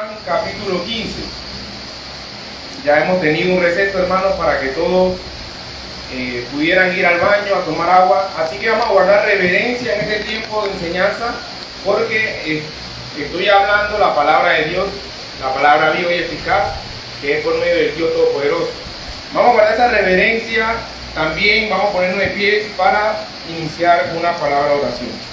Juan capítulo 15. Ya hemos tenido un receso, hermanos, para que todos pudieran ir al baño a tomar agua. Así que vamos a guardar reverencia en este tiempo de enseñanza, porque estoy hablando la palabra de Dios, la palabra viva y eficaz, que es por medio del Dios Todopoderoso. Vamos a guardar esa reverencia. También vamos a ponernos de pie para iniciar una palabra de oración.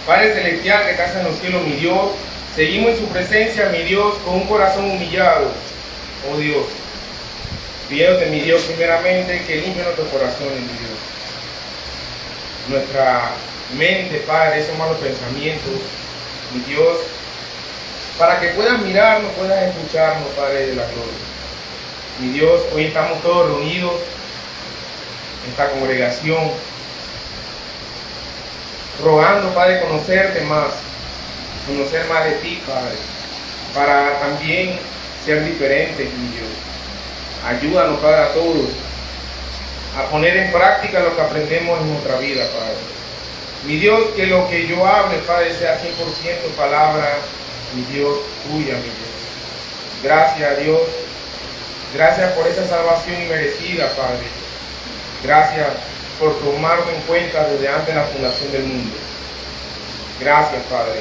Padre celestial que estás en los cielos, mi Dios, seguimos en su presencia, mi Dios, con un corazón humillado, oh Dios. Pidiéndote, mi Dios, primeramente que limpie nuestros corazones, mi Dios. Nuestra mente, Padre, esos malos pensamientos, mi Dios, para que puedas mirarnos, puedas escucharnos, Padre de la gloria. Mi Dios, hoy estamos todos reunidos en esta congregación, rogando, Padre, conocerte más, conocer más de ti, Padre, para también ser diferentes, mi Dios. Ayúdanos, Padre, a todos a poner en práctica lo que aprendemos en nuestra vida, Padre. Mi Dios, que lo que yo hable, Padre, sea 100% palabra, mi Dios, tuya, mi Dios. Gracias, Dios. Gracias por esa salvación inmerecida, Padre. Gracias por tomarme en cuenta desde antes de la fundación del mundo. Gracias, Padre.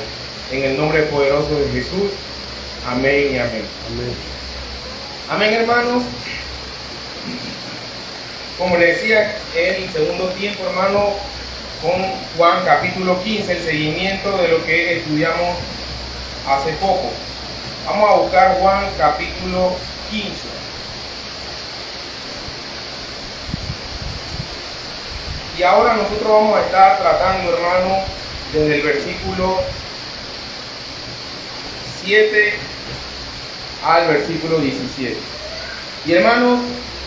En el nombre poderoso de Jesús. Amén y amén. Amén. Amén, hermanos. Como les decía, el segundo tiempo, hermano, con Juan capítulo 15, el seguimiento de lo que estudiamos hace poco. Vamos a buscar Juan capítulo 15. Y ahora nosotros vamos a estar tratando, hermano, desde el versículo 7 al versículo 17. Y hermanos,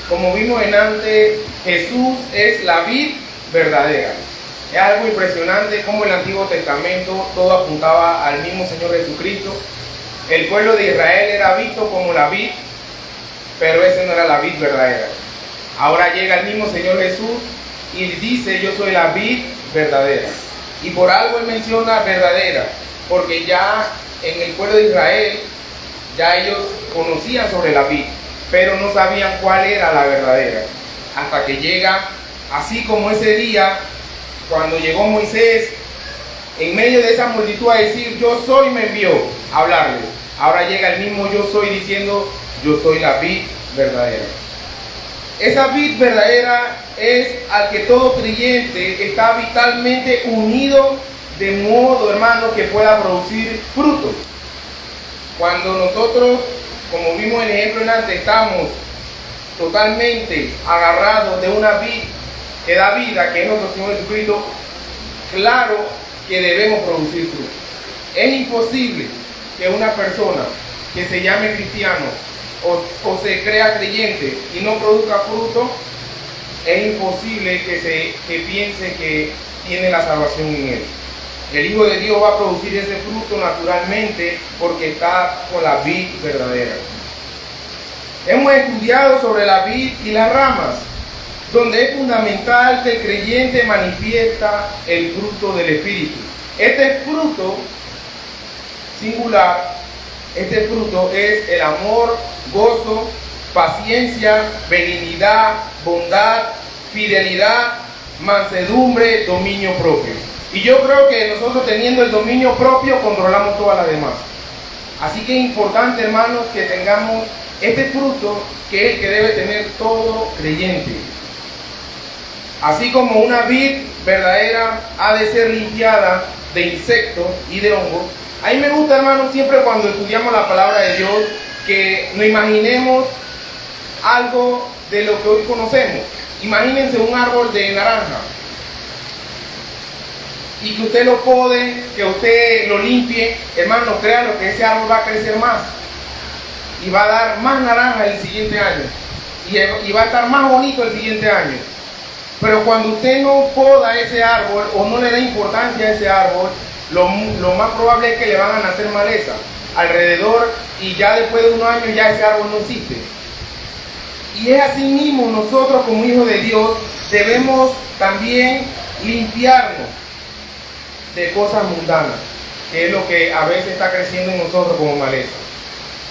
como vimos en antes, Jesús es la vid verdadera. Es algo impresionante como el Antiguo Testamento todo apuntaba al mismo Señor Jesucristo. El pueblo de Israel era visto como la vid, pero ese no era la vid verdadera. Ahora llega el mismo Señor Jesús y dice: yo soy la vid verdadera. Y por algo él menciona verdadera, porque ya en el pueblo de Israel ya ellos conocían sobre la vid, pero no sabían cuál era la verdadera, hasta que llega, así como ese día cuando llegó Moisés en medio de esa multitud a decir: yo soy, me envió a hablarle. Ahora llega el mismo yo soy diciendo: yo soy la vid verdadera. Esa vid verdadera es al que todo creyente está vitalmente unido, de modo, hermano, que pueda producir fruto. Cuando nosotros, como vimos en el ejemplo en antes, estamos totalmente agarrados de una vid que da vida, que es nuestro Señor Jesucristo, claro que debemos producir fruto. Es imposible que una persona que se llame cristiano o se crea creyente y no produzca fruto. Es imposible que piense que tiene la salvación en él. El Hijo de Dios va a producir ese fruto naturalmente porque está con la vid verdadera. Hemos estudiado sobre la vid y las ramas, donde es fundamental que el creyente manifiesta el fruto del Espíritu. Este fruto singular, este fruto es el amor, gozo, paciencia, benignidad, bondad, fidelidad, mansedumbre, dominio propio. Y yo creo que nosotros, teniendo el dominio propio, controlamos todas las demás. Así que es importante, hermanos, que tengamos este fruto, que es el que debe tener todo creyente. Así como una vid verdadera ha de ser limpiada de insectos y de hongos. A mí me gusta, hermanos, siempre cuando estudiamos la palabra de Dios, que nos imaginemos algo de lo que hoy conocemos. Imagínense un árbol de naranja y que usted lo pode, que usted lo limpie. Hermano, créanlo que ese árbol va a crecer más y va a dar más naranja el siguiente año y va a estar más bonito el siguiente año. Pero cuando usted no poda ese árbol o no le da importancia a ese árbol, lo más probable es que le van a nacer maleza alrededor, y ya después de unos años ya ese árbol no existe. Y es así mismo, nosotros como hijos de Dios debemos también limpiarnos de cosas mundanas. que es lo que a veces está creciendo en nosotros como maleza.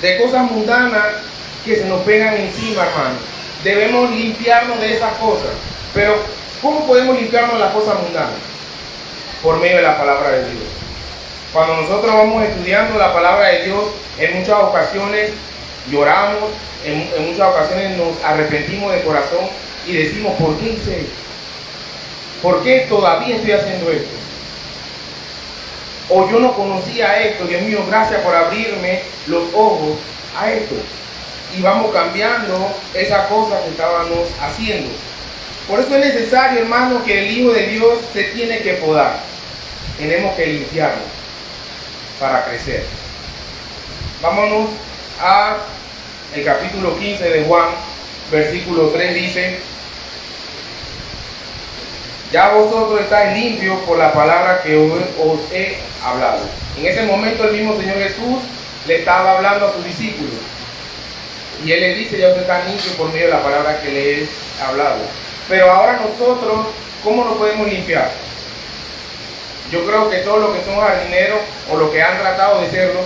De cosas mundanas que se nos pegan encima, hermano. Debemos limpiarnos de esas cosas. Pero, ¿cómo podemos limpiarnos de las cosas mundanas? Por medio de la palabra de Dios. Cuando nosotros vamos estudiando la palabra de Dios, en muchas ocasiones lloramos, en muchas ocasiones nos arrepentimos de corazón y decimos, ¿por qué hice esto? ¿Por qué todavía estoy haciendo esto? O yo no conocía esto, Dios mío, gracias por abrirme los ojos a esto. Y vamos cambiando esa cosa que estábamos haciendo. Por eso es necesario, hermano, que el Hijo de Dios se tiene que podar. Tenemos que limpiarnos para crecer. Vámonos a el capítulo 15 de Juan, versículo 3 dice: ya vosotros estáis limpios por la palabra que os he hablado. En ese momento el mismo Señor Jesús le estaba hablando a sus discípulos. Y Él les dice, ya ustedes están limpios por medio de la palabra que les he hablado. Pero ahora nosotros, ¿cómo nos podemos limpiar? Yo creo que todos los que son jardineros o los que han tratado de serlo,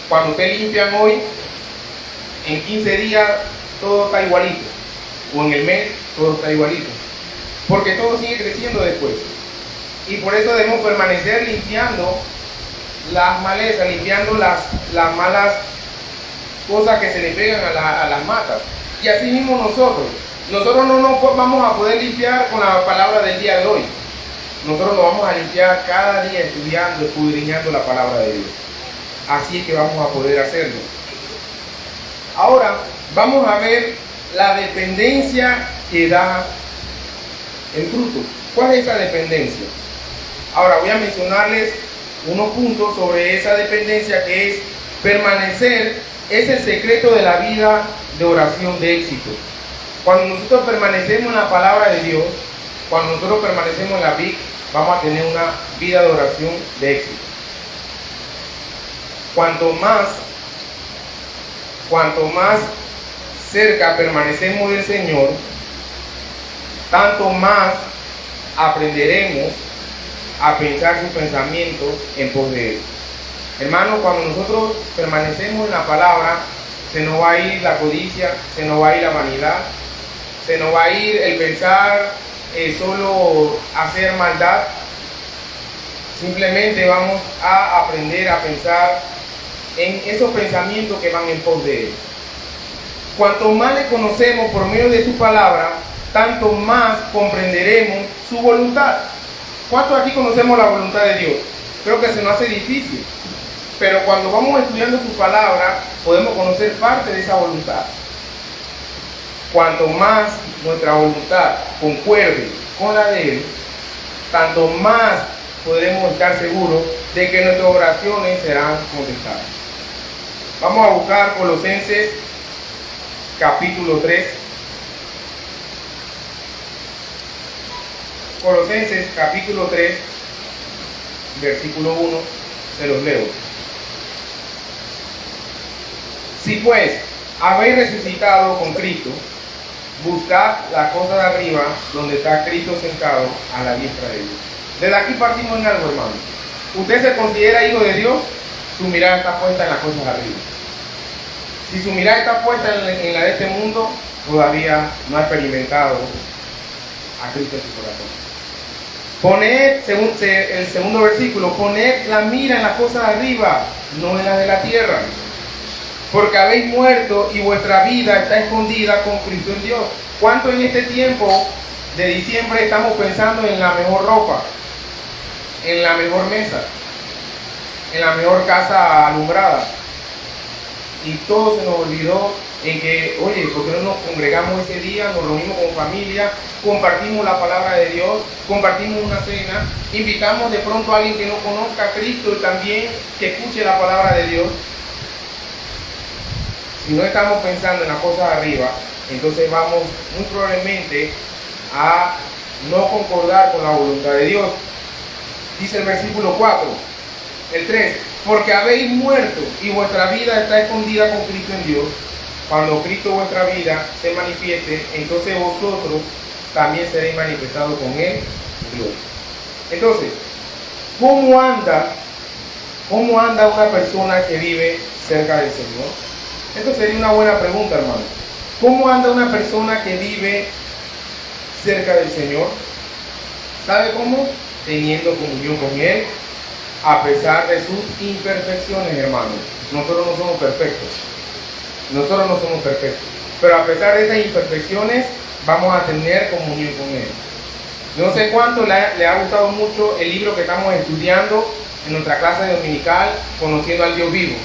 cuando ustedes limpian hoy, en 15 días todo está igualito. O en el mes todo está igualito. Porque todo sigue creciendo después. Y por eso debemos permanecer limpiando las malezas, limpiando las malas cosas que se le pegan a las matas. Y así mismo nosotros no nos vamos a poder limpiar con la palabra del día de hoy. Nosotros nos vamos a limpiar cada día estudiando, escudriñando la palabra de Dios. Así es que vamos a poder hacerlo. Ahora vamos a ver la dependencia que da el fruto. ¿Cuál es esa dependencia? Ahora voy a mencionarles unos puntos sobre esa dependencia, que es permanecer. Es el secreto de la vida de oración de éxito. Cuando nosotros permanecemos en la palabra de Dios, cuando nosotros permanecemos en la VIC, vamos a tener una vida de oración de éxito. Cuanto más cerca permanecemos del Señor, tanto más aprenderemos a pensar sus pensamientos en pos de Él. Hermanos, cuando nosotros permanecemos en la palabra, se nos va a ir la codicia, se nos va a ir la vanidad, se nos va a ir el pensar solo hacer maldad. Simplemente vamos a aprender a pensar en esos pensamientos que van en pos de Él. Cuanto más le conocemos por medio de su palabra, tanto más comprenderemos su voluntad. ¿Cuántos aquí conocemos la voluntad de Dios? Creo que se nos hace difícil. Pero cuando vamos estudiando su palabra, podemos conocer parte de esa voluntad. Cuanto más nuestra voluntad concuerde con la de Él, tanto más podremos estar seguros de que nuestras oraciones serán contestadas. Vamos a buscar Colosenses capítulo 3. Colosenses capítulo 3, versículo 1, se los leo. Si pues habéis resucitado con Cristo, buscad las cosas de arriba, donde está Cristo sentado a la diestra de Dios. Desde aquí partimos en algo, hermano. Usted se considera hijo de Dios, su mirada está puesta en las cosas de arriba. Si su mirada está puesta en la de este mundo, todavía no ha experimentado a Cristo en su corazón. Poned, según el segundo versículo, poned la mira en las cosas de arriba, no en las de la tierra. Porque habéis muerto y vuestra vida está escondida con Cristo en Dios. ¿Cuánto en este tiempo de diciembre estamos pensando en la mejor ropa, en la mejor mesa, en la mejor casa alumbrada? Y todo se nos olvidó en que, oye, ¿por qué no nos congregamos ese día, nos reunimos con familia, compartimos la palabra de Dios, compartimos una cena, invitamos de pronto a alguien que no conozca a Cristo y también que escuche la palabra de Dios? Si no estamos pensando en las cosas de arriba, entonces vamos muy probablemente a no concordar con la voluntad de Dios. Dice el versículo 4, el 3, porque habéis muerto y vuestra vida está escondida con Cristo en Dios. Cuando Cristo vuestra vida se manifieste, entonces vosotros también seréis manifestados con Él, Dios. Entonces, ¿cómo anda ¿Cómo anda una persona que vive cerca del Señor? Esto sería una buena pregunta, hermano. ¿Cómo anda una persona que vive cerca del Señor? ¿Sabe cómo? Teniendo comunión con Él, a pesar de sus imperfecciones, hermanos. Nosotros no somos perfectos. Nosotros no somos perfectos. Pero a pesar de esas imperfecciones, vamos a tener comunión con Él. No sé cuánto le ha gustado mucho el libro que estamos estudiando en nuestra clase dominical, Conociendo al Dios Vivo.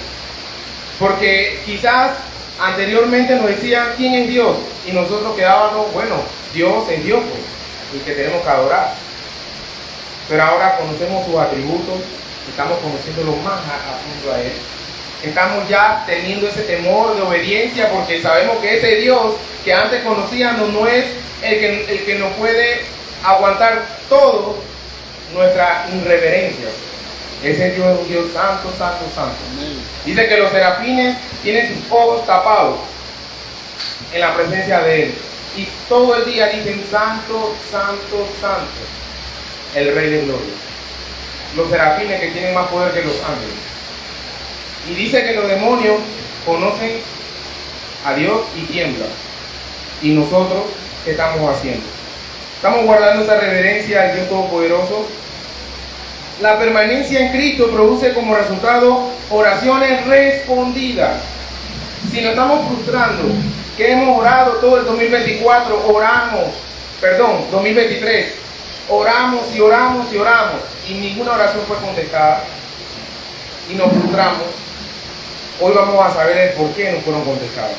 Porque quizás anteriormente nos decían quién es Dios y nosotros quedábamos, bueno, Dios es Dios, pues, el que tenemos que adorar. Pero ahora conocemos sus atributos, estamos conociéndolo más a fondo a Él. Estamos ya teniendo ese temor de obediencia porque sabemos que ese Dios que antes conocíamos no es el que nos puede aguantar todo nuestra irreverencia. Ese Dios es un Dios santo, santo, santo. Dice que los serafines tienen sus ojos tapados en la presencia de Él. Y todo el día dicen santo, santo, santo, el Rey de Gloria. Los serafines que tienen más poder que los ángeles. Y dice que los demonios conocen a Dios y tiemblan. ¿Y nosotros qué estamos haciendo? Estamos guardando esa reverencia al Dios Todopoderoso. La permanencia en Cristo produce como resultado oraciones respondidas. Si nos estamos frustrando, que hemos orado todo el 2023, oramos y oramos y oramos, y ninguna oración fue contestada, y nos frustramos, hoy vamos a saber el por qué no fueron contestadas.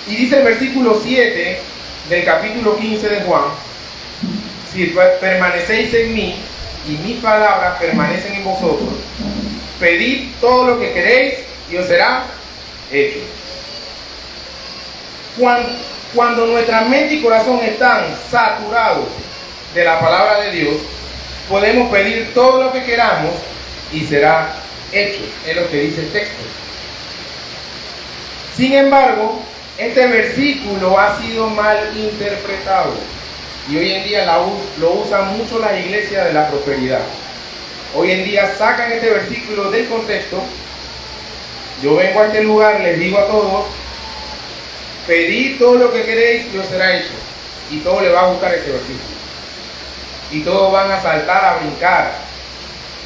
Y dice el versículo 7 del capítulo 15 de Juan: si permanecéis en mí, y mis palabras permanecen en vosotros, pedid todo lo que queréis y os será hecho. Cuando nuestra mente y corazón están saturados de la palabra de Dios, podemos pedir todo lo que queramos y será hecho. Es lo que dice el texto. Sin embargo, este versículo ha sido mal interpretado. Y hoy en día lo usan mucho las iglesias de la prosperidad. Hoy en día sacan este versículo del contexto. Yo vengo a este lugar, les digo a todos, pedid todo lo que queréis y os será hecho. Y todos les va a gustar ese versículo. Y todos van a saltar, a brincar.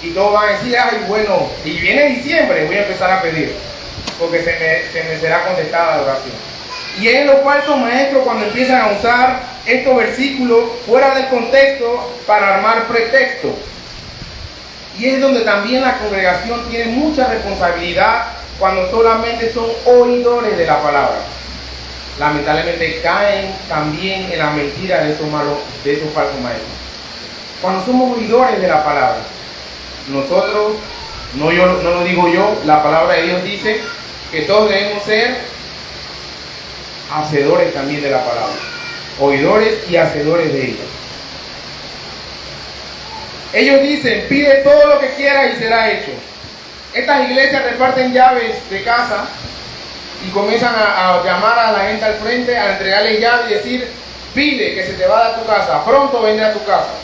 Y todos van a decir, ay, bueno, y viene diciembre, voy a empezar a pedir. Porque se me será contestada la oración. Y es los falsos maestros cuando empiezan a usar estos versículos fuera del contexto para armar pretextos. Y es donde también la congregación tiene mucha responsabilidad cuando solamente son oidores de la palabra. Lamentablemente caen también en la mentira de esos falsos maestros. Cuando somos oidores de la palabra, nosotros, no lo digo yo, la palabra de Dios dice que todos debemos ser hacedores también de la palabra. Oidores y hacedores de ella. Ellos dicen, pide todo lo que quieras y será hecho. Estas iglesias reparten llaves de casa y comienzan a llamar a la gente al frente, a entregarles llaves y decir, pide que se te va a dar tu casa, pronto vendrá a tu casa.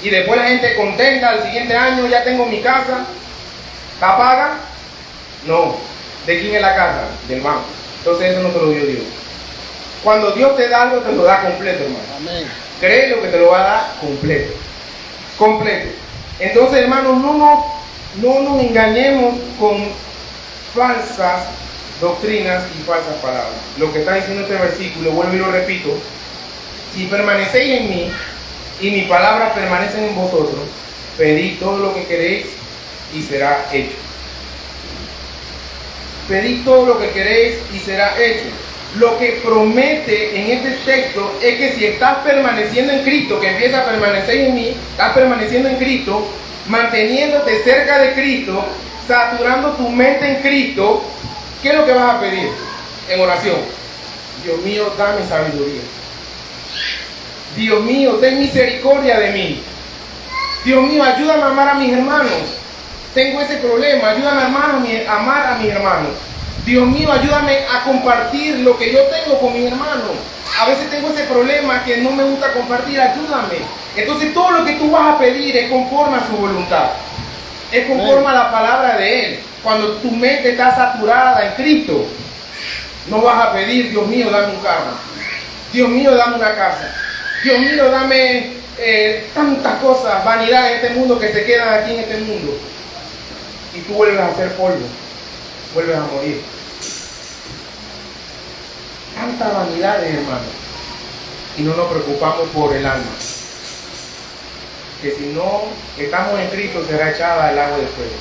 Y después la gente contenta, al siguiente año ya tengo mi casa. ¿Está paga? No. ¿De quién es la casa? Del banco. Entonces eso no te lo dio Dios. Cuando Dios te da algo, te lo da completo, hermano. Amén. Créelo que te lo va a dar completo. Completo. Entonces, hermanos, no nos engañemos con falsas doctrinas y falsas palabras. Lo que está diciendo este versículo, vuelvo y lo repito: si permanecéis en mí y mis palabras permanecen en vosotros, pedid todo lo que queréis y será hecho. Pedid todo lo que queréis y será hecho. Lo que promete en este texto es que si estás permaneciendo en Cristo, que empieza a permanecer en mí, estás permaneciendo en Cristo, manteniéndote cerca de Cristo, saturando tu mente en Cristo, ¿qué es lo que vas a pedir en oración? Dios mío, dame sabiduría. Dios mío, ten misericordia de mí. Dios mío, ayúdame a amar a mis hermanos. Tengo ese problema, ayúdame a amar a mis hermanos. Dios mío, ayúdame a compartir lo que yo tengo con mis hermanos. A veces tengo ese problema que no me gusta compartir, ayúdame. Entonces todo lo que tú vas a pedir es conforme a su voluntad. Es conforme a la palabra de Él. Cuando tu mente está saturada en Cristo, no vas a pedir, Dios mío, dame un carro. Dios mío, dame una casa. Dios mío, dame tantas cosas, vanidad en este mundo que se quedan aquí en este mundo. Y tú vuelves a ser polvo, vuelves a morir. Tanta vanidad, hermano. Y no nos preocupamos por el alma. Que si no estamos en Cristo será echada al lago de fuego.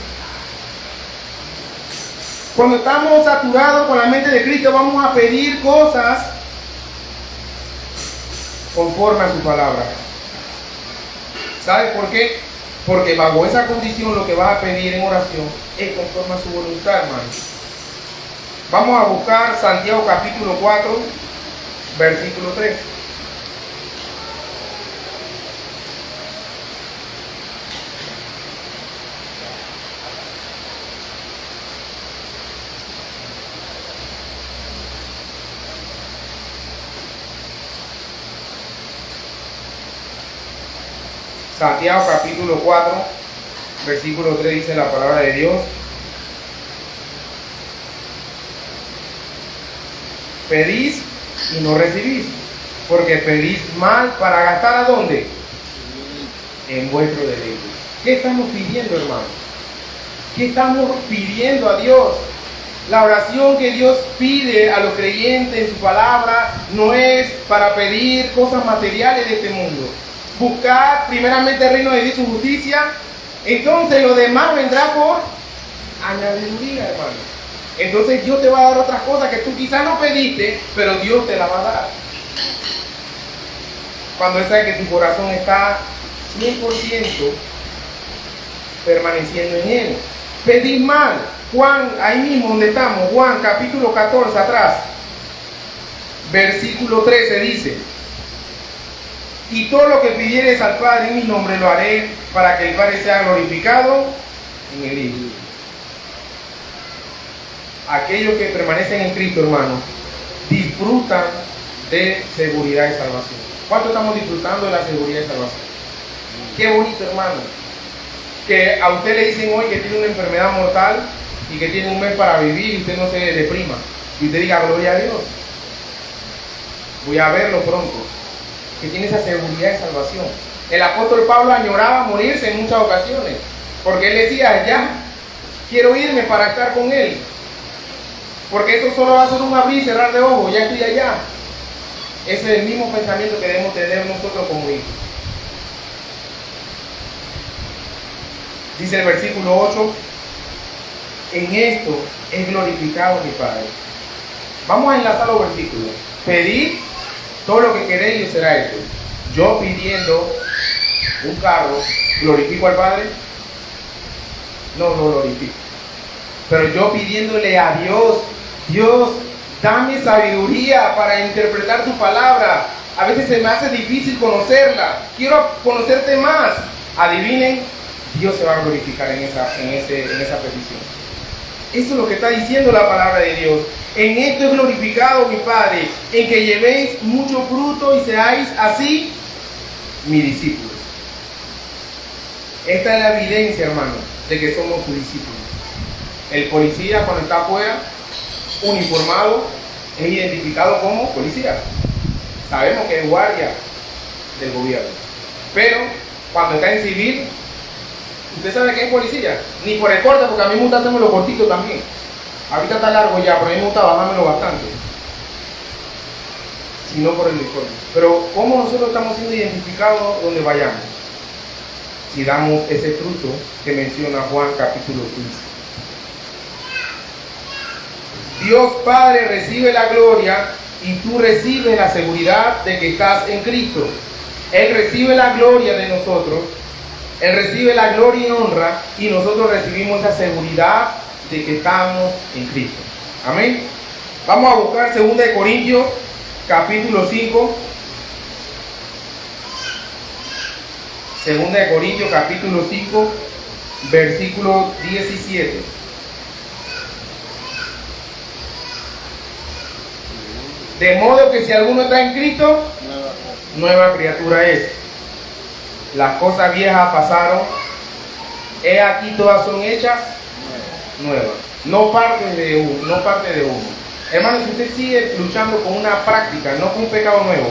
Cuando estamos saturados con la mente de Cristo, vamos a pedir cosas conforme a su palabra. ¿Sabes por qué? Porque bajo esa condición lo que vas a pedir en oración es conforme a su voluntad, hermano. Vamos a buscar Santiago capítulo 4, versículo 3. Santiago capítulo 4, versículo 3 dice la palabra de Dios. Pedís y no recibís, porque pedís mal para gastar ¿a dónde? En vuestro deleite. ¿Qué estamos pidiendo, hermano? ¿Qué estamos pidiendo a Dios? La oración que Dios pide a los creyentes en su palabra no es para pedir cosas materiales de este mundo. Buscar primeramente el reino de Dios y su justicia, entonces lo demás vendrá por añadiduría, hermano. Entonces Dios te va a dar otras cosas que tú quizás no pediste, pero Dios te las va a dar. Cuando Él sabe que tu corazón está 100% permaneciendo en Él. Pedid mal. Juan, ahí mismo donde estamos, Juan capítulo 14 atrás, versículo 13 dice: y todo lo que pidieres al Padre en mi nombre lo haré, para que el Padre sea glorificado en el Hijo. Aquellos que permanecen en Cristo, hermano, disfrutan de seguridad y salvación. ¿Cuánto estamos disfrutando de la seguridad y salvación? Qué bonito, hermano. Que a usted le dicen hoy que tiene una enfermedad mortal y que tiene un mes para vivir y usted no se deprima. Y usted diga, gloria a Dios. Voy a verlo pronto. Que tiene esa seguridad de salvación. El apóstol Pablo añoraba morirse en muchas ocasiones, porque él decía, ya quiero irme para estar con Él, porque eso solo va a ser un abrir y cerrar de ojos, ya estoy allá. Ese es el mismo pensamiento que debemos tener nosotros como hijos. Dice el versículo 8, en esto es glorificado mi Padre. Vamos a enlazar los versículos. Pedid todo lo que queréis y os será hecho. Yo pidiendo un carro, ¿glorifico al Padre? No lo glorifico. Pero yo pidiéndole a Dios, Dios, dame sabiduría para interpretar tu palabra. A veces se me hace difícil conocerla. Quiero conocerte más. Adivinen, Dios se va a glorificar en esa petición. Eso es lo que está diciendo la palabra de Dios. En esto es glorificado mi Padre, en que llevéis mucho fruto y seáis así mis discípulos. Esta es la evidencia, hermano, de que somos sus discípulos. El policía, cuando está afuera, uniformado, es identificado como policía. Sabemos que es guardia del gobierno. Pero cuando está en civil, ¿usted sabe que es policía? Ni por el corte, porque a mí me gusta hacerme lo cortito también. Ahorita está largo ya, pero a mí me gusta bajármelo bastante. Sino por el uniforme. Pero ¿cómo nosotros estamos siendo identificados donde vayamos? Si damos ese fruto que menciona Juan capítulo 15. Dios Padre recibe la gloria y tú recibes la seguridad de que estás en Cristo. Él recibe la gloria de nosotros. Él recibe la gloria y honra y nosotros recibimos esa seguridad de que estamos en Cristo. Amén. Vamos a buscar 2 Corintios capítulo 5. 2 Corintios capítulo 5 versículo 17. De modo que si alguno está en Cristo, nueva criatura es. Las cosas viejas pasaron He aquí todas son hechas nuevas. No parte de uno, no parte de uno. Hermano, si usted sigue luchando con una práctica, no con un pecado nuevo,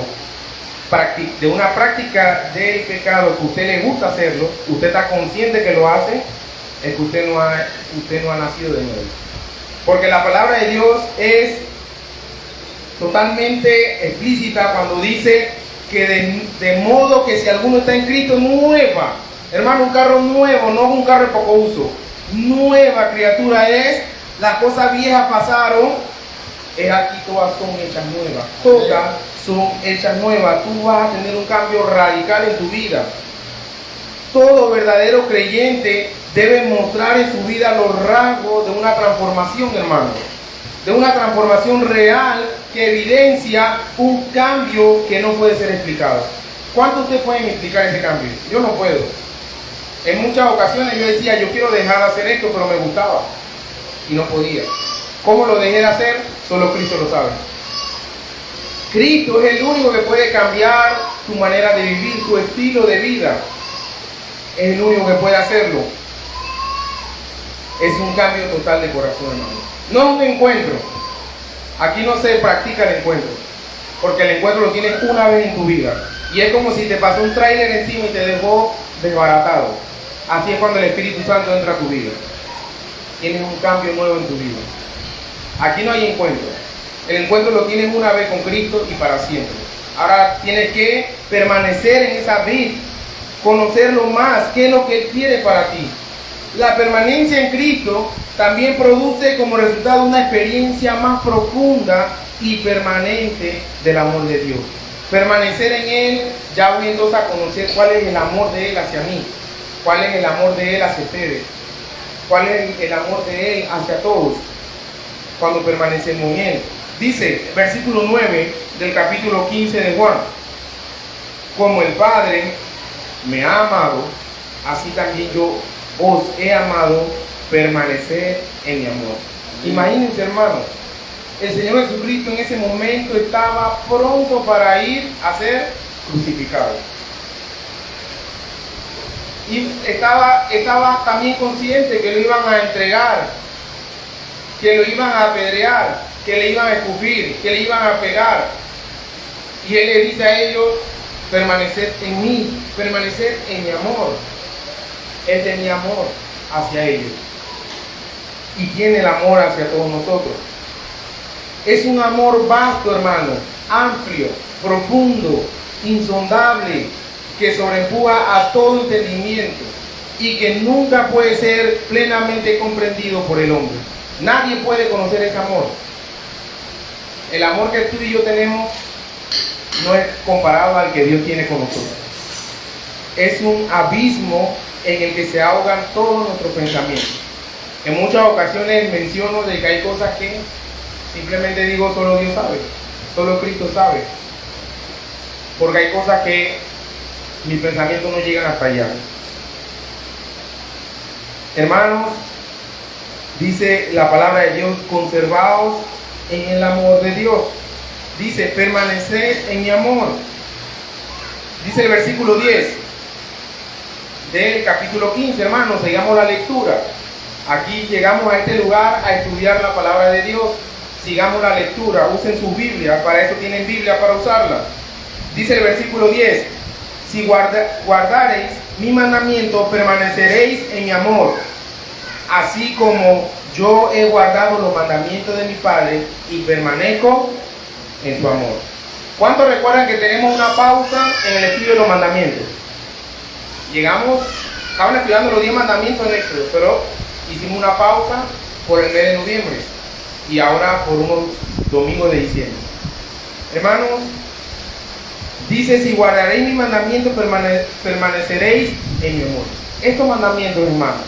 de una práctica del pecado que a usted le gusta hacerlo, usted está consciente que lo hace, es que usted no ha nacido de nuevo. Porque la palabra de Dios es totalmente explícita cuando dice que de modo que si alguno está en Cristo, nueva. Hermano, un carro nuevo, no un carro de poco uso. Nueva criatura es, las cosas viejas pasaron, es aquí todas son hechas nuevas. Todas son hechas nuevas. Tú vas a tener un cambio radical en tu vida. Todo verdadero creyente debe mostrar en su vida los rasgos de una transformación, hermano. De una transformación real que evidencia un cambio que no puede ser explicado. ¿Cuántos ustedes pueden explicar ese cambio? Yo no puedo. En muchas ocasiones yo decía, yo quiero dejar de hacer esto, pero me gustaba y no podía. ¿Cómo lo dejé de hacer? Solo Cristo lo sabe. Cristo es el único que puede cambiar tu manera de vivir, tu estilo de vida. Es el único que puede hacerlo. Es un cambio total de corazón, hermano. No es un encuentro. Aquí no se practica el encuentro, porque el encuentro lo tienes una vez en tu vida. Y es como si te pasó un tráiler encima y te dejó desbaratado. Así es cuando el Espíritu Santo entra a tu vida. Tienes un cambio nuevo en tu vida. Aquí no hay encuentro. El encuentro lo tienes una vez con Cristo y para siempre. Ahora tienes que permanecer en esa vida, conocerlo más, qué es lo que Él quiere para ti. La permanencia en Cristo también produce como resultado una experiencia más profunda y permanente del amor de Dios. Permanecer en Él, ya voy entonces a conocer cuál es el amor de Él hacia mí, cuál es el amor de Él hacia ustedes, cuál es el amor de Él hacia todos, cuando permanecemos en Él. Dice, versículo 9 del capítulo 15 de Juan: como el Padre me ha amado, así también yo os he amado, permanecer en mi amor. Imagínense, hermano, el Señor Jesucristo en ese momento estaba pronto para ir a ser crucificado. Y estaba también consciente que lo iban a entregar, que lo iban a apedrear, que le iban a escupir, que le iban a pegar. Y Él le dice a ellos: permanecer en mí, permanecer en mi amor. Él tenía amor hacia ellos y tiene el amor hacia todos nosotros. Es un amor vasto, hermano, amplio, profundo, insondable, que sobrepuja a todo entendimiento y que nunca puede ser plenamente comprendido por el hombre. Nadie puede conocer ese amor. El amor que tú y yo tenemos no es comparado al que Dios tiene con nosotros. Es un abismo en el que se ahogan todos nuestros pensamientos. En muchas ocasiones menciono de que hay cosas que simplemente digo solo Dios sabe, solo Cristo sabe, porque hay cosas que mis pensamientos no llegan hasta allá. Hermanos, dice la palabra de Dios: conservaos en el amor de Dios. Dice: permaneced en mi amor. Dice el versículo 10 del capítulo 15, hermanos, sigamos la lectura. Aquí llegamos a este lugar a estudiar la palabra de Dios. Sigamos la lectura, usen sus Biblias, para eso tienen Biblia para usarla. Dice el versículo 10: si guardareis mi mandamiento, permaneceréis en mi amor, así como yo he guardado los mandamientos de mi Padre y permanezco en su amor. ¿Cuántos recuerdan que tenemos una pausa en el estudio de los mandamientos? Estaban estudiando los 10 mandamientos en Éxodo, pero hicimos una pausa por el mes de noviembre y ahora por unos domingos de diciembre. Hermanos, dice: si guardaréis mi mandamiento, permaneceréis en mi amor. Estos mandamientos, hermanos,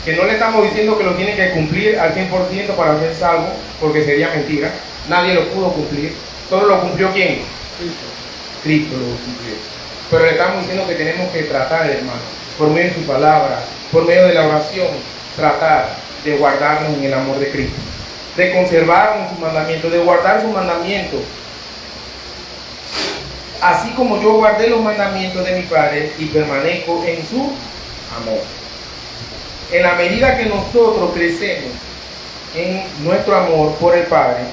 que no le estamos diciendo que lo tienen que cumplir al 100% para ser salvo, porque sería mentira. Nadie lo pudo cumplir. ¿Solo lo cumplió quién? Cristo lo cumplió. Pero le estamos diciendo que tenemos que tratar, hermano, por medio de su palabra, por medio de la oración, tratar de guardarnos en el amor de Cristo, de conservarnos sus mandamientos, de guardar sus mandamientos, así como yo guardé los mandamientos de mi Padre y permanezco en su amor. en la medida que nosotros crecemos en nuestro amor por el Padre,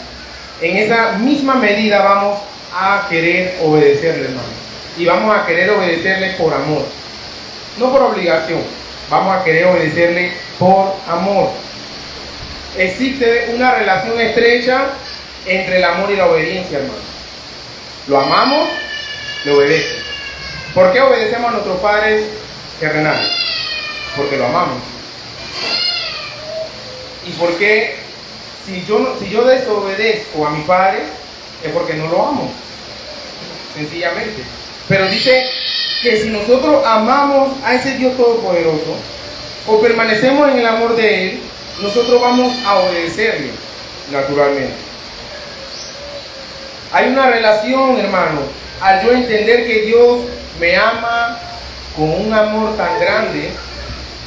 en esa misma medida vamos a querer obedecerle, hermano. Y vamos a querer obedecerle por amor, no por obligación. Vamos a querer obedecerle por amor. Existe una relación estrecha entre el amor y la obediencia, hermano. Lo amamos, le obedece. ¿Por qué obedecemos a nuestros padres terrenales? Porque lo amamos. ¿Y por qué si yo desobedezco a mi padre es porque no lo amo? Sencillamente. Pero dice que si nosotros amamos a ese Dios todopoderoso o permanecemos en el amor de Él, nosotros vamos a obedecerle naturalmente. Hay una relación, hermano, al yo entender que Dios me ama con un amor tan grande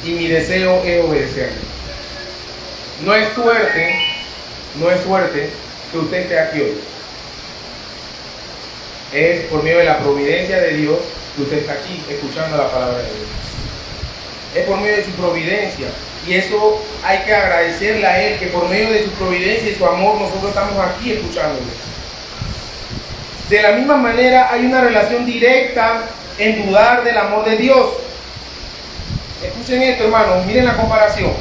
y mi deseo es obedecerle. No es suerte que usted esté aquí hoy. Es por medio de la providencia de Dios que usted está aquí escuchando la palabra de Dios. Es por medio de su providencia. Y eso hay que agradecerle a Él, que por medio de su providencia y su amor nosotros estamos aquí escuchándole. De la misma manera hay una relación directa en dudar del amor de Dios. Escuchen esto, hermanos, miren la comparación.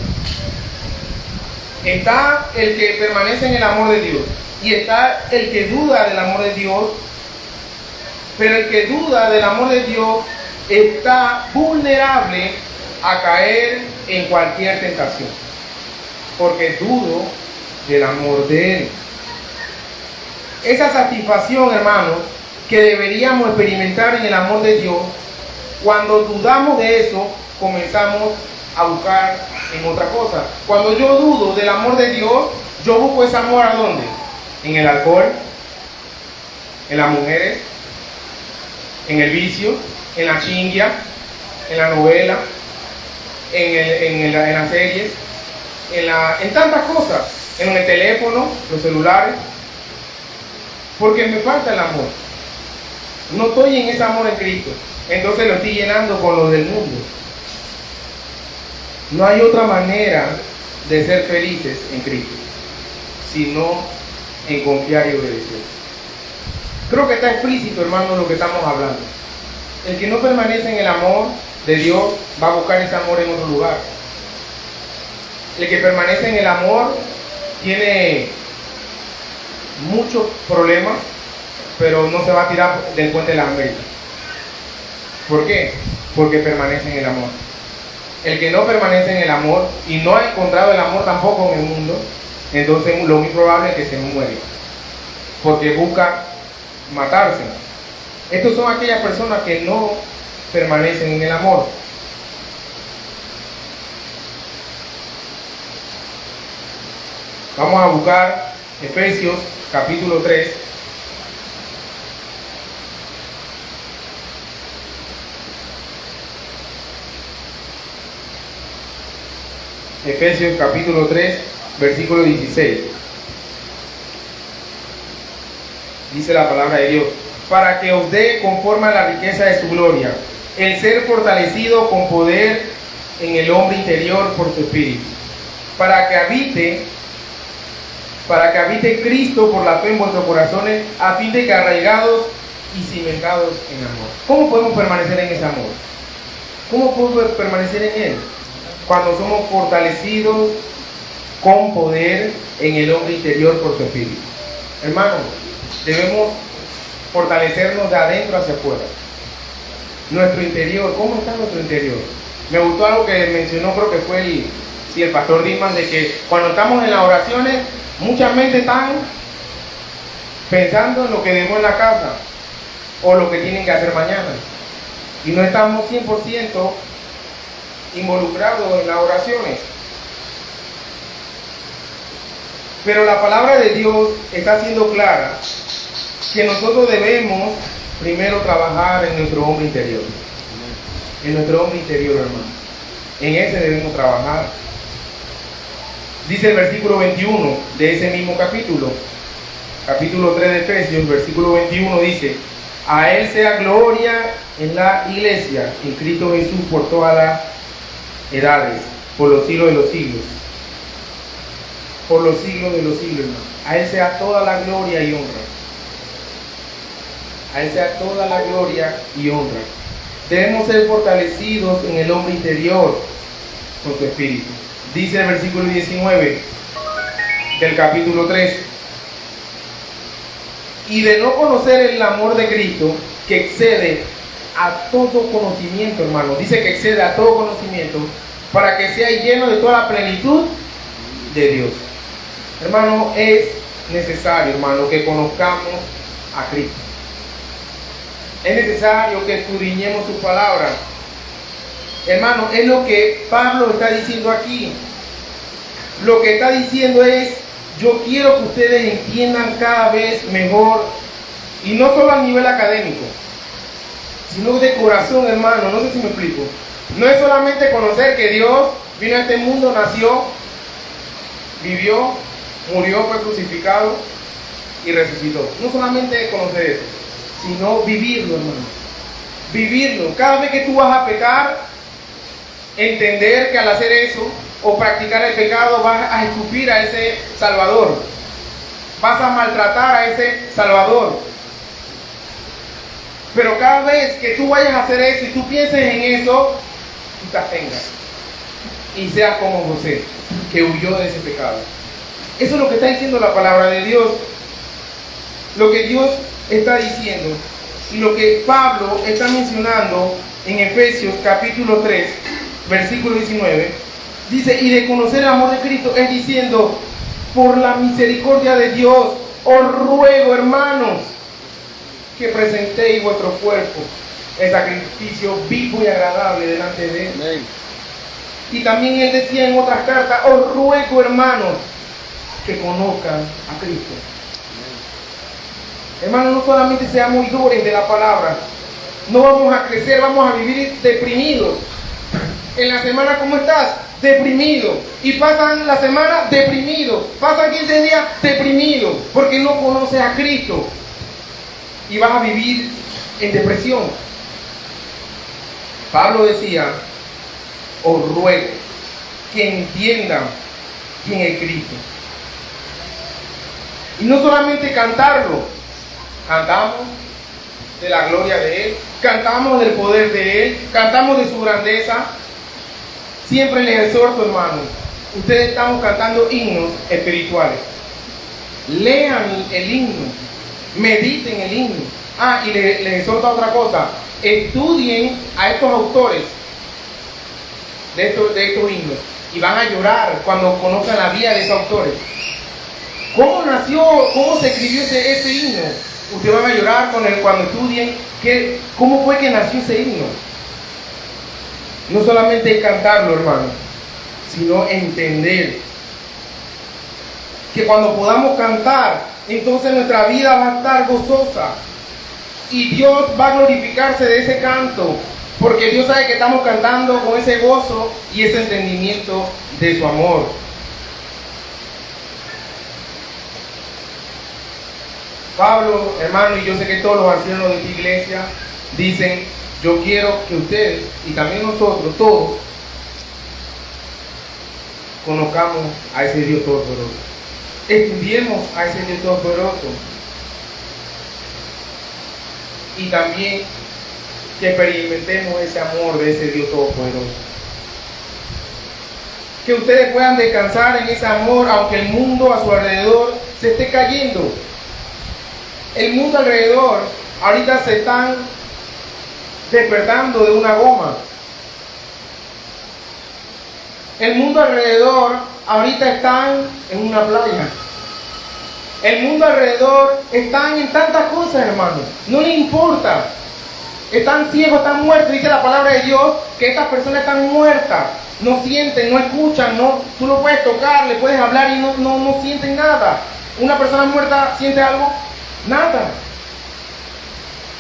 Está el que permanece en el amor de Dios y está el que duda del amor de Dios. Pero el que duda del amor de Dios está vulnerable a caer en cualquier tentación, porque dudo del amor de Él. Esa satisfacción, hermanos, que deberíamos experimentar en el amor de Dios, cuando dudamos de eso, comenzamos a buscar en otra cosa. Cuando yo dudo del amor de Dios, yo busco ese amor ¿a dónde? En el alcohol, en las mujeres, en el vicio, en la chingia, en la novela, en las series, en tantas cosas, en el teléfono, los celulares, porque me falta el amor. No estoy en ese amor en Cristo, entonces lo estoy llenando con lo del mundo. No hay otra manera de ser felices en Cristo, sino en confiar y obedecer. Creo que está explícito, hermano, lo que estamos hablando. El que no permanece en el amor de Dios va a buscar ese amor en otro lugar. El que permanece en el amor tiene muchos problemas, pero no se va a tirar del puente de las Américas. ¿Por qué? Porque permanece en el amor. El que no permanece en el amor y no ha encontrado el amor tampoco en el mundo, entonces lo muy probable es que se muere, porque busca matarse. Estos son aquellas personas que no permanecen en el amor. Vamos a buscar Efesios capítulo 3. Efesios capítulo 3, versículo 16. Dice la palabra de Dios: para que os dé conforme a la riqueza de su gloria, el ser fortalecido con poder en el hombre interior por su espíritu, para que habite Cristo por la fe en vuestros corazones, a fin de que arraigados y cimentados en amor. ¿Cómo podemos permanecer en ese amor? ¿Cómo podemos permanecer en él? Cuando somos fortalecidos con poder en el hombre interior por su espíritu. Hermanos, debemos fortalecernos de adentro hacia afuera. Nuestro interior, ¿cómo está nuestro interior? Me gustó algo que mencionó, creo que fue el pastor Dimas, de que cuando estamos en las oraciones, muchas mentes están pensando en lo que dejó en la casa o lo que tienen que hacer mañana, y no estamos 100% involucrados en las oraciones. Pero la palabra de Dios está siendo clara que nosotros debemos primero trabajar en nuestro hombre interior. En nuestro hombre interior, hermano. En ese debemos trabajar. Dice el versículo 21 de ese mismo capítulo 3 de Efesios, versículo 21 dice: a Él sea gloria en la iglesia, en Cristo Jesús, por todas las edades, por los siglos de los siglos. Por los siglos de los siglos, hermano. A Él sea toda la gloria y honra. A Él sea toda la gloria y honra. Debemos ser fortalecidos en el hombre interior con su espíritu. Dice el versículo 19 del capítulo 3. Y de no conocer el amor de Cristo, que excede a todo conocimiento, hermano. Dice que excede a todo conocimiento, para que sea lleno de toda la plenitud de Dios. Hermano, es necesario, hermano, que conozcamos a Cristo. Es necesario que escudriñemos su palabra. Hermano, es lo que Pablo está diciendo aquí. Lo que está diciendo es: yo quiero que ustedes entiendan cada vez mejor, y no solo a nivel académico, sino de corazón, hermano. No sé si me explico. No es solamente conocer que Dios vino a este mundo, nació, vivió, murió, fue crucificado y resucitó. No solamente conocer eso, sino vivirlo, hermano. Vivirlo. Cada vez que tú vas a pecar, entender que al hacer eso o practicar el pecado vas a escupir a ese Salvador. Vas a maltratar a ese Salvador. Pero cada vez que tú vayas a hacer eso y tú pienses en eso, tú te abstengas y seas como José, que huyó de ese pecado. Eso es lo que está diciendo la palabra de Dios. Lo que Dios está diciendo y lo que Pablo está mencionando en Efesios capítulo 3, versículo 19, dice: y de conocer el amor de Cristo, es diciendo, por la misericordia de Dios, os ruego, hermanos, que presentéis vuestro cuerpo en sacrificio vivo y agradable delante de Él. Amén. Y también él decía en otras cartas: os ruego, hermanos, que conozcan a Cristo. Hermanos, no solamente seamos oidores de la palabra, no vamos a crecer, vamos a vivir deprimidos. En la semana, ¿cómo estás? Deprimido. Y pasan la semana deprimido. Pasan 15 días deprimido, porque no conoces a Cristo. Y vas a vivir en depresión. Pablo decía: os ruego que entiendan quién es Cristo. Y no solamente cantarlo, cantamos de la gloria de Él, cantamos del poder de Él, cantamos de su grandeza. Siempre les exhorto, hermanos, ustedes estamos cantando himnos espirituales. Lean el himno, mediten el himno. Y les exhorto a otra cosa: estudien a estos autores de estos himnos, y van a llorar cuando conozcan la vida de esos autores. ¿Cómo nació, cómo se escribió ese himno? Ustedes van a llorar cuando estudien cómo fue que nació ese himno. No solamente cantarlo, hermano, sino entender que cuando podamos cantar, entonces nuestra vida va a estar gozosa y Dios va a glorificarse de ese canto, porque Dios sabe que estamos cantando con ese gozo y ese entendimiento de su amor. Pablo, hermano, y yo sé que todos los ancianos de esta iglesia dicen: yo quiero que ustedes y también nosotros, todos, conozcamos a ese Dios todopoderoso. Estudiemos a ese Dios todopoderoso. Y también que experimentemos ese amor de ese Dios todopoderoso. Que ustedes puedan descansar en ese amor, aunque el mundo a su alrededor se esté cayendo. El mundo alrededor ahorita se están despertando de una goma. El mundo alrededor ahorita están en una playa. El mundo alrededor están en tantas cosas, hermano. No les importa. Están ciegos, están muertos. Dice la palabra de Dios que estas personas están muertas. No sienten, no escuchan, tú lo puedes tocar, le puedes hablar y no sienten nada. Una persona muerta siente algo. Nada.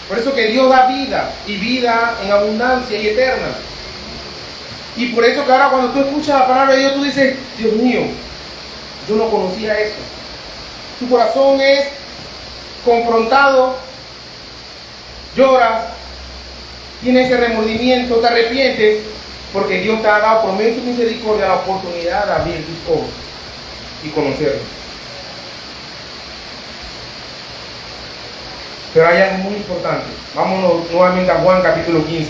Por eso que Dios da vida, y vida en abundancia y eterna. Y por eso que ahora cuando tú escuchas la palabra de Dios, tú dices: Dios mío, yo no conocía eso. Tu corazón es confrontado, lloras, tienes ese remordimiento, te arrepientes, porque Dios te ha dado por medio de su misericordia la oportunidad de abrir tus ojos y conocerlo. Pero hay algo muy importante. Vámonos nuevamente a Juan capítulo 15.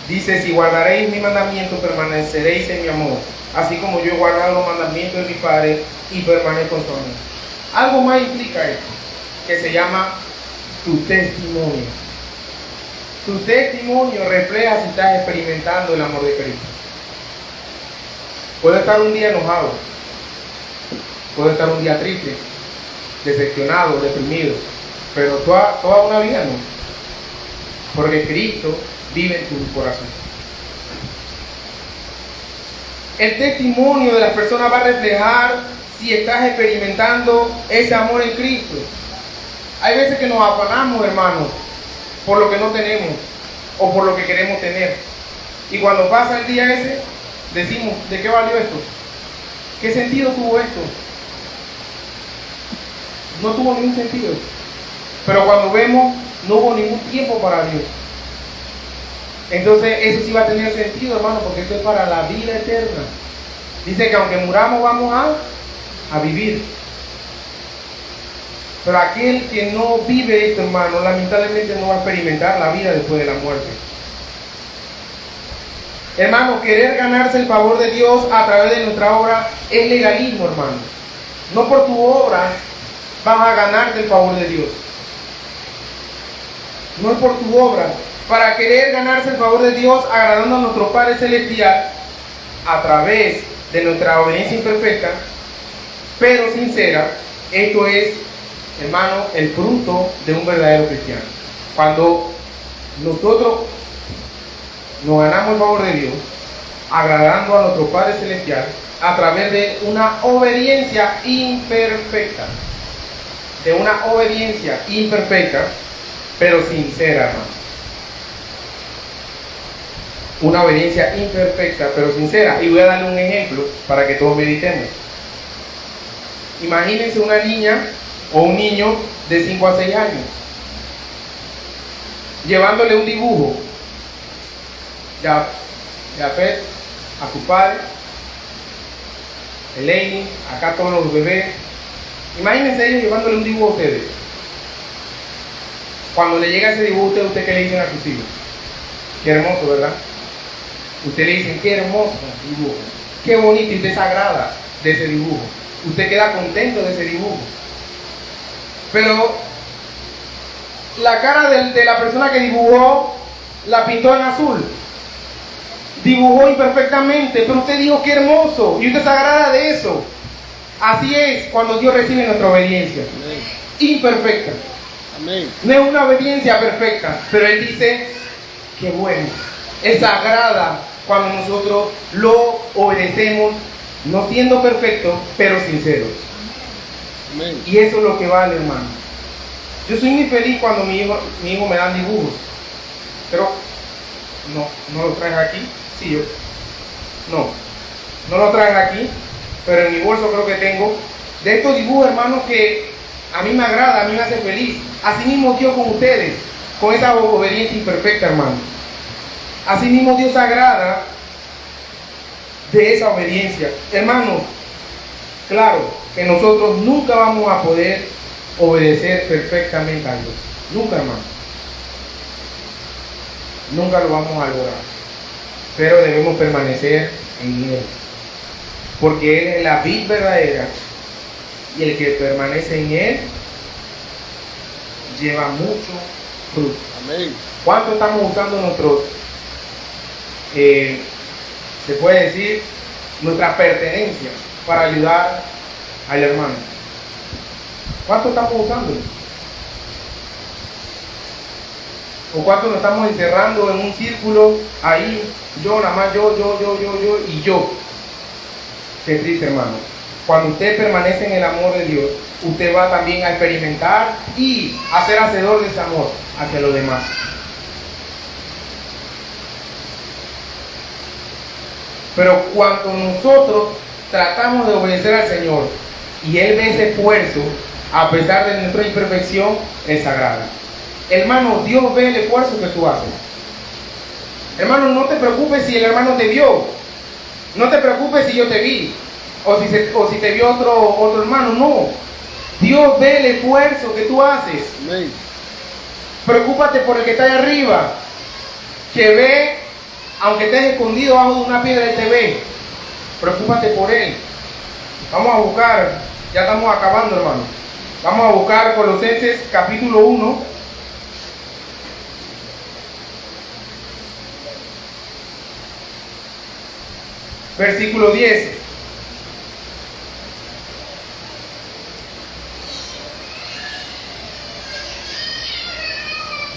Dice: si guardaréis mi mandamiento, permaneceréis en mi amor, así como yo he guardado los mandamientos de mi Padre y permanezco en su amor. Algo más implica esto, que se llama tu testimonio. Tu testimonio refleja si estás experimentando el amor de Cristo. Puedo estar un día enojado, puedo estar un día triste, decepcionado, deprimido, pero toda una vida no, porque Cristo vive en tu corazón. El testimonio de las personas va a reflejar si estás experimentando ese amor en Cristo. Hay veces que nos afanamos, hermanos, por lo que no tenemos o por lo que queremos tener, y cuando pasa el día ese decimos: ¿de qué valió esto? ¿Qué sentido tuvo esto? No tuvo ningún sentido. Pero cuando vemos, no hubo ningún tiempo para Dios. Entonces eso sí va a tener sentido, hermano, porque eso es para la vida eterna. Dice que aunque muramos vamos a vivir. Pero aquel que no vive esto, hermano, lamentablemente no va a experimentar la vida después de la muerte. Hermano, querer ganarse el favor de Dios a través de nuestra obra es legalismo, hermano. No por tu obra vas a ganarte el favor de Dios. No es por tu obra. Para querer ganarse el favor de Dios agradando a nuestro Padre Celestial a través de nuestra obediencia imperfecta, pero sincera, esto es, hermano, el fruto de un verdadero cristiano. Cuando nosotros nos ganamos el favor de Dios, agradando a nuestro Padre Celestial a través de una obediencia imperfecta. De una obediencia imperfecta, pero sincera, hermano. Una obediencia imperfecta, pero sincera. Y voy a darle un ejemplo para que todos meditemos. Imagínense una niña o un niño de 5 a 6 años llevándole un dibujo Jafet a su padre, Elaine, acá todos los bebés. Imagínense ellos llevándole un dibujo a ustedes. Cuando le llega ese dibujo, ¿usted qué le dicen a sus hijos? Qué hermoso, ¿verdad? Usted le dicen: qué hermoso dibujo, qué bonito, y usted se agrada de ese dibujo. Usted queda contento de ese dibujo. Pero la cara de la persona que dibujó la pintó en azul. Dibujó imperfectamente, pero usted dijo: qué hermoso, y usted se agrada de eso. Así es cuando Dios recibe nuestra obediencia. Amén. Imperfecta. Amén. No es una obediencia perfecta, pero Él dice: qué bueno. Él se agrada cuando nosotros lo obedecemos, no siendo perfectos, pero sinceros. Amén. Y eso es lo que vale, hermano. Yo soy muy feliz cuando mi hijo me dan dibujos, pero no lo traes aquí. Sí, yo. No lo traes aquí, pero en mi bolso creo que tengo de estos dibujos, hermanos, que a mí me agrada, a mí me hace feliz. Así mismo Dios con ustedes, con esa obediencia imperfecta, hermano. Así mismo Dios se agrada de esa obediencia. Hermano, claro que nosotros nunca vamos a poder obedecer perfectamente a Dios. Nunca, hermano. Nunca lo vamos a lograr. Pero debemos permanecer en Él. Porque Él es la vid verdadera. Y el que permanece en Él lleva mucho fruto. Amén. ¿Cuánto estamos usando nuestros, se puede decir, nuestra pertenencia para ayudar al hermano? ¿Cuánto estamos usando? ¿O cuánto nos estamos encerrando en un círculo ahí? Yo, nada más yo y yo. Qué triste, hermano. Cuando usted permanece en el amor de Dios, usted va también a experimentar y a ser hacedor de ese amor hacia los demás. Pero cuando nosotros tratamos de obedecer al Señor y Él ve ese esfuerzo, a pesar de nuestra imperfección, es sagrada. Hermano, Dios ve el esfuerzo que tú haces. Hermano, no te preocupes si el hermano te vio. No te preocupes si yo te vi. O si te vio otro hermano. No. Dios ve el esfuerzo que tú haces. Amén. Preocúpate por el que está ahí arriba. Que ve, aunque estés escondido bajo de una piedra, él te ve. Preocúpate por él. Vamos a buscar, ya estamos acabando, hermano. Vamos a buscar Colosenses capítulo 1. Versículo 10.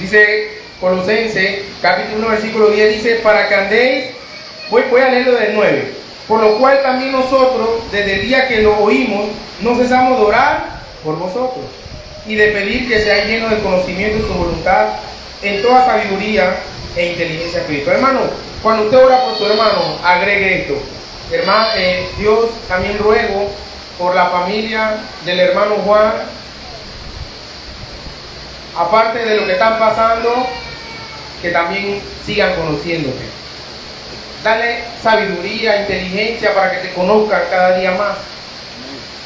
Dice Colosenses capítulo 1 versículo 10, dice, para que andéis, voy a leerlo del 9, por lo cual también nosotros, desde el día que lo oímos, no cesamos de orar por vosotros y de pedir que seáis llenos del conocimiento de su voluntad en toda sabiduría e inteligencia espiritual. Hermano, cuando usted ora por su hermano, agregue esto. Hermano, Dios, también ruego por la familia del hermano Juan, aparte de lo que están pasando, que también sigan conociéndote. Dale sabiduría, inteligencia para que te conozcan cada día más.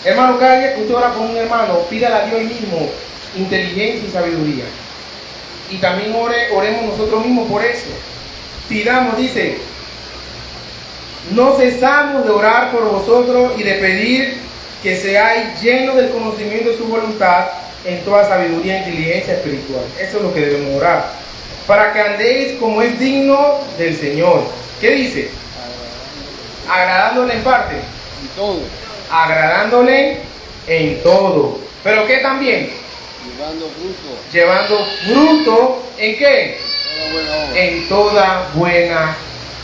Hermano, cada día que usted ora por un hermano, pídale a Dios mismo inteligencia y sabiduría. Y también oremos nosotros mismos por eso. Pidamos, dice, no cesamos de orar por vosotros y de pedir que seáis llenos del conocimiento de su voluntad en toda sabiduría e inteligencia espiritual. Eso es lo que debemos orar. Para que andéis como es digno del Señor. ¿Qué dice? Agradándole en parte. En todo. Agradándole en todo. ¿Pero qué también? Llevando fruto. Llevando fruto, ¿en qué? Toda buena obra. En toda buena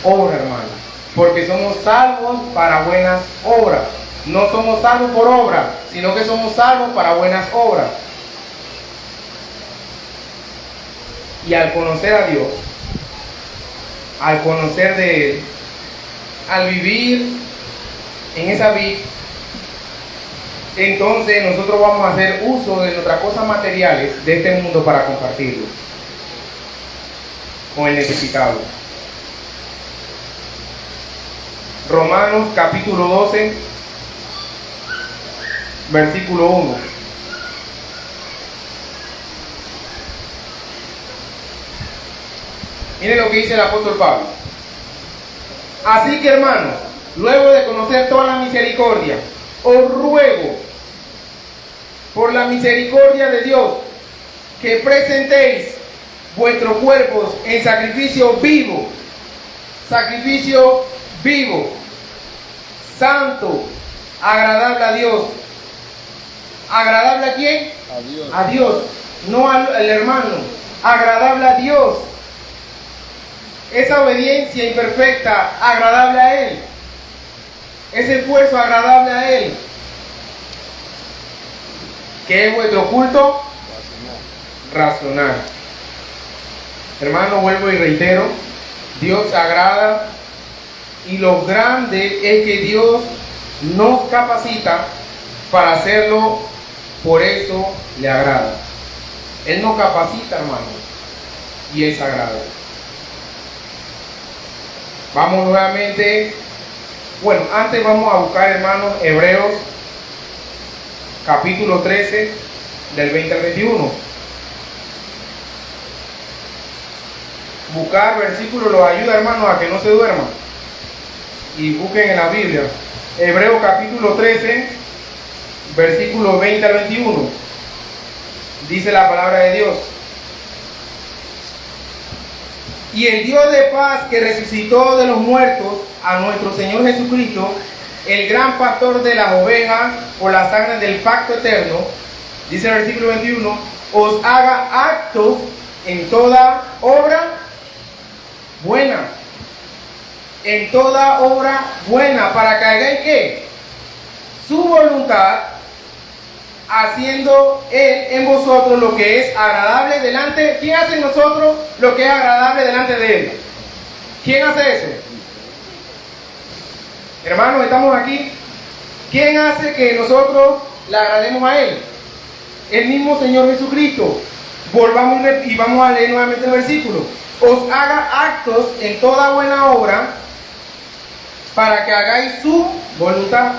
obra, hermano. Porque somos salvos para buenas obras. No somos salvos por obra, sino que somos salvos para buenas obras. Y al conocer a Dios, al conocer de Él, al vivir en esa vida, entonces nosotros vamos a hacer uso de nuestras cosas materiales de este mundo para compartirlo con el necesitado. Romanos capítulo 12, versículo 1. Miren lo que dice el apóstol Pablo. Así que, hermanos, luego de conocer toda la misericordia, os ruego por la misericordia de Dios que presentéis vuestros cuerpos en sacrificio vivo, santo, agradable a Dios. ¿Agradable a quién? A Dios. A Dios, no al hermano. Agradable a Dios. Esa obediencia imperfecta, agradable a Él. Ese esfuerzo agradable a Él. ¿Qué es vuestro culto? Racional. Hermano, vuelvo y reitero, Dios agrada, y lo grande es que Dios nos capacita para hacerlo, por eso le agrada. Él nos capacita, hermano, y es sagrado. Vamos nuevamente, bueno, antes vamos a buscar, hermanos, Hebreos capítulo 13, del 20 al 21. Buscar versículos los ayuda, hermanos, a que no se duerman. Y busquen en la Biblia. Hebreos capítulo 13, versículos 20 al 21. Dice la palabra de Dios. Y el Dios de paz que resucitó de los muertos a nuestro Señor Jesucristo, el gran pastor de las ovejas por la sangre del pacto eterno, dice el versículo 21, os haga actos en toda obra buena. En toda obra buena, para que hagáis ¿qué? Su voluntad, haciendo Él en vosotros lo que es agradable delante. ¿Quién hace en nosotros lo que es agradable delante de Él? ¿Quién hace eso? Hermanos, estamos aquí. ¿Quién hace que nosotros le agrademos a Él? el mismo Señor Jesucristo. Volvamos y vamos a leer nuevamente el versículo. Os haga actos en toda buena obra para que hagáis su voluntad,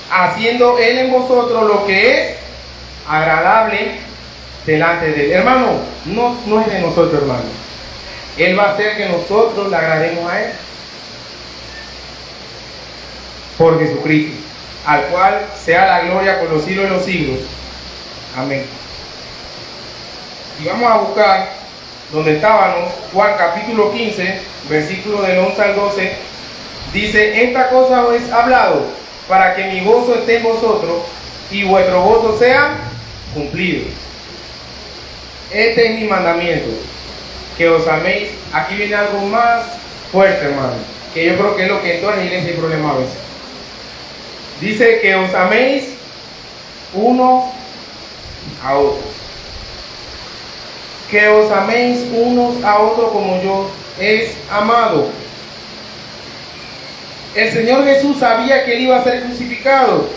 haciendo Él en vosotros lo que es agradable delante de Él. Hermano, no es de nosotros, hermano. Él va a hacer que nosotros le agrademos a Él. Por Jesucristo, al cual sea la gloria por los siglos de los siglos. Amén. Y vamos a buscar donde estábamos, Juan capítulo 15, versículo del 11 al 12. Dice: esta cosa os he hablado para que mi gozo esté en vosotros y vuestro gozo sea cumplido. Este es mi mandamiento, que os améis. Aquí viene algo más fuerte, hermano, que yo creo que es lo que en toda la iglesia hay problema a veces. Dice que os améis unos a otros. Que os améis unos a otros como yo es amado. El Señor Jesús sabía que Él iba a ser crucificado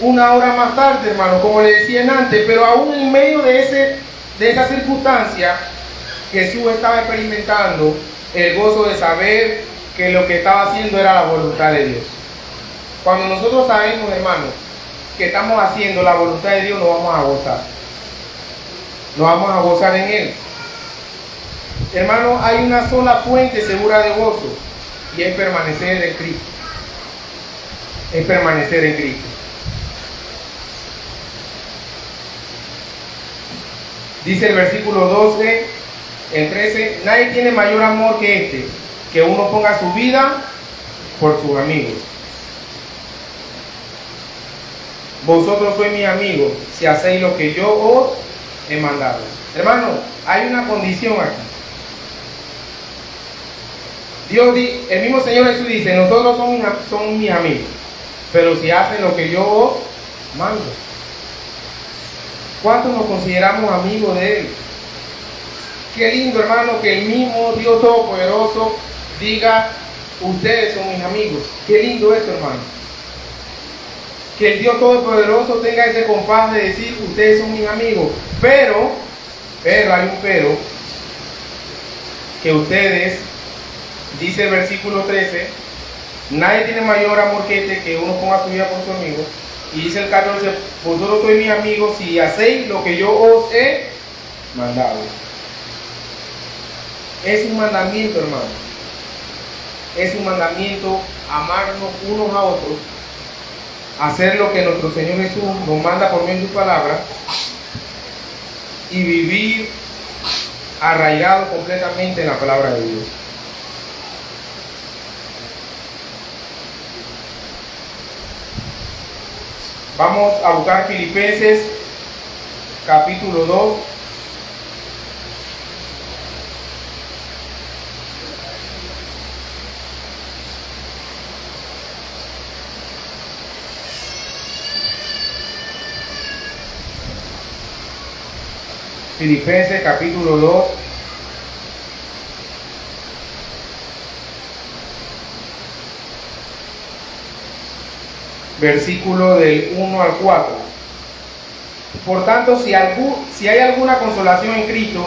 una hora más tarde, hermano, como le decían antes, pero aún en medio de esa circunstancia, Jesús estaba experimentando el gozo de saber que lo que estaba haciendo era la voluntad de Dios. Cuando nosotros sabemos, hermano, que estamos haciendo la voluntad de Dios, nos vamos a gozar. Nos vamos a gozar en Él. Hermano, hay una sola fuente segura de gozo, y es permanecer en Cristo. Es permanecer en Cristo. Dice el versículo 12, el 13: nadie tiene mayor amor que este, que uno ponga su vida por sus amigos. Vosotros sois mis amigos si hacéis lo que yo os he mandado. Hermano, hay una condición aquí. El mismo Señor Jesús dice: nosotros son mis amigos, pero si hacen lo que yo os mando. ¿Cuántos nos consideramos amigos de Él? Qué lindo, hermano, que el mismo Dios Todopoderoso diga: ustedes son mis amigos. Qué lindo eso, hermano. Que el Dios Todopoderoso tenga ese compás de decir: ustedes son mis amigos. Pero hay un pero, que ustedes, dice el versículo 13, nadie tiene mayor amor que este, que uno ponga su vida por su amigo. Y dice el 14: vosotros sois mis amigos si hacéis lo que yo os he mandado. Es un mandamiento, hermano. Es un mandamiento amarnos unos a otros, hacer lo que nuestro Señor Jesús nos manda por medio de su palabra y vivir arraigado completamente en la palabra de Dios. Vamos a buscar Filipenses capítulo 2. Filipenses capítulo 2. Versículo del 1 al 4. Por tanto, si hay alguna consolación en Cristo,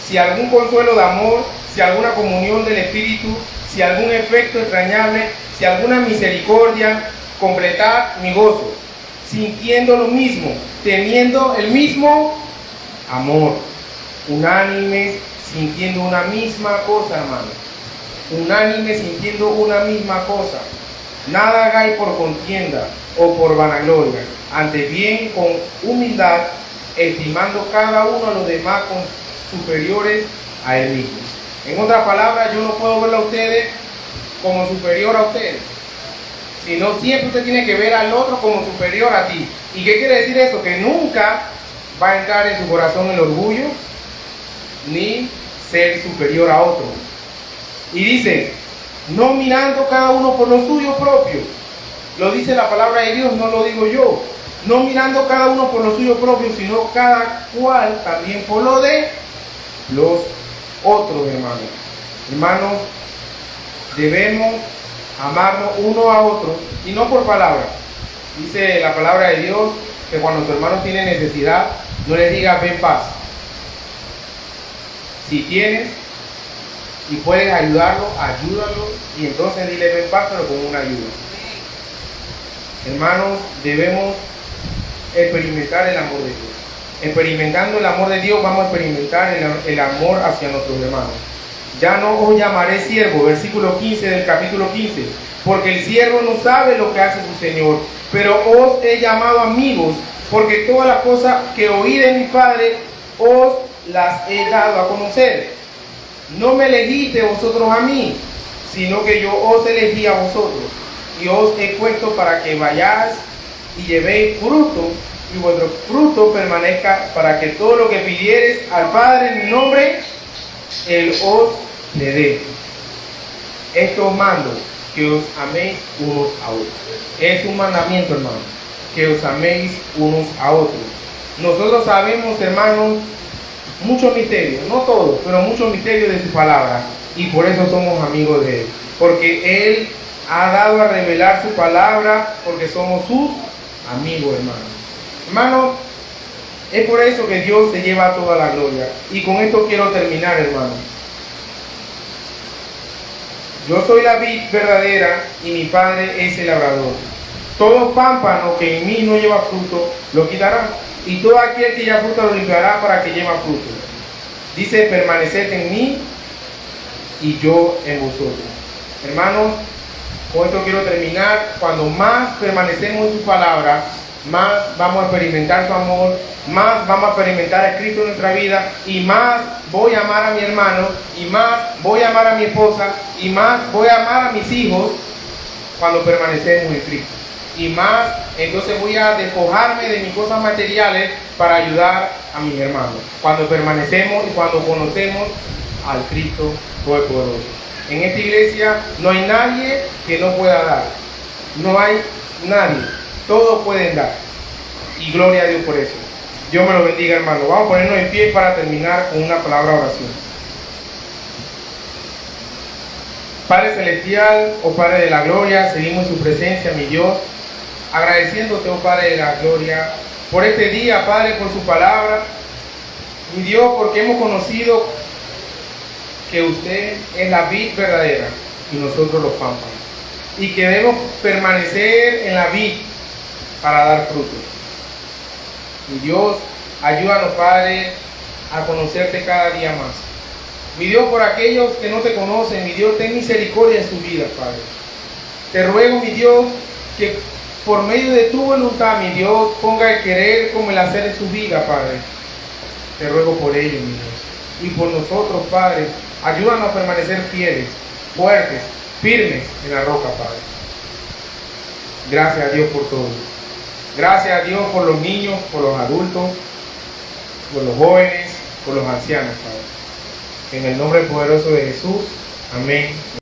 si algún consuelo de amor, si alguna comunión del Espíritu, si algún efecto entrañable, si alguna misericordia, completad mi gozo, sintiendo lo mismo, teniendo el mismo amor, unánimes, sintiendo una misma cosa, hermano. Unánimes, sintiendo una misma cosa. Nada hagáis por contienda o por vanagloria, antes bien con humildad, estimando cada uno a los demás con superiores a él mismo. En otras palabras, yo no puedo verlo a ustedes como superior a ustedes, sino siempre usted tiene que ver al otro como superior a ti. ¿Y qué quiere decir eso? Que nunca va a entrar en su corazón el orgullo ni ser superior a otro. Y dice: no mirando cada uno por lo suyo propio. Lo dice la palabra de Dios, no lo digo yo. No mirando cada uno por lo suyo propio, sino cada cual también por lo de los otros, hermanos. Hermanos, debemos amarnos uno a otros y no por palabra. Dice la palabra de Dios que cuando tu hermano tiene necesidad, No les digas ven paz. Si tienes y puedes ayudarlo, ayúdalo y entonces dile ven paz, pero con una ayuda. Hermanos, debemos experimentar el amor de Dios. Experimentando el amor de Dios vamos a experimentar el amor hacia nuestros hermanos. Ya no os llamaré siervo, versículo 15 del capítulo 15, porque el siervo no sabe lo que hace su Señor, pero os he llamado amigos, porque todas las cosas que oí de mi Padre os las he dado a conocer. No me elegiste vosotros a mí, sino que yo os elegí a vosotros, y os he puesto para que vayáis y llevéis fruto, y vuestro fruto permanezca, para que todo lo que pidiereis al Padre en mi nombre, Él os le dé. Esto os mando, que os améis unos a otros. Es un mandamiento, hermanos, que os améis unos a otros. Nosotros sabemos, hermanos, muchos misterios, no todos, pero muchos misterios de su palabra, y por eso somos amigos de Él, porque Él ha dado a revelar su palabra, porque somos sus amigos, hermanos. Hermanos, es por eso que Dios se lleva toda la gloria. Y con esto quiero terminar, hermanos. Yo soy la vid verdadera y mi Padre es el labrador. Todo pámpano que en mí no lleva fruto, lo quitará. Y todo aquel que lleva fruto lo limpiará para que lleve fruto. Dice, permaneced en mí y yo en vosotros. Hermanos, con esto quiero terminar. Cuando más permanecemos en su palabra, más vamos a experimentar su amor, más vamos a experimentar a Cristo en nuestra vida, y más voy a amar a mi hermano, y más voy a amar a mi esposa, y más voy a amar a mis hijos cuando permanecemos en Cristo. Y más, entonces voy a despojarme de mis cosas materiales para ayudar a mis hermanos. Cuando permanecemos y cuando conocemos al Cristo Todopoderoso. En esta iglesia no hay nadie que no pueda dar. No hay nadie. Todos pueden dar. Y gloria a Dios por eso. Dios me lo bendiga, hermano. Vamos a ponernos en pie para terminar con una palabra de oración. Padre Celestial, oh Padre de la Gloria, seguimos en su presencia, mi Dios, agradeciéndote, oh Padre de la Gloria, por este día, Padre, por su palabra, mi Dios, porque hemos conocido que usted es la vid verdadera y nosotros los pámpanos, y que debemos permanecer en la vid para dar fruto. Mi Dios, ayúdanos, Padre, a conocerte cada día más. Mi Dios, por aquellos que no te conocen, mi Dios, ten misericordia en sus vidas, Padre. Te ruego, mi Dios, que por medio de tu voluntad, mi Dios, ponga el querer como el hacer en su vida, Padre. Te ruego por ellos, mi Dios. Y por nosotros, Padre, ayúdanos a permanecer fieles, fuertes, firmes en la roca, Padre. Gracias a Dios por todo. Gracias a Dios por los niños, por los adultos, por los jóvenes, por los ancianos, Padre. En el nombre poderoso de Jesús. Amén.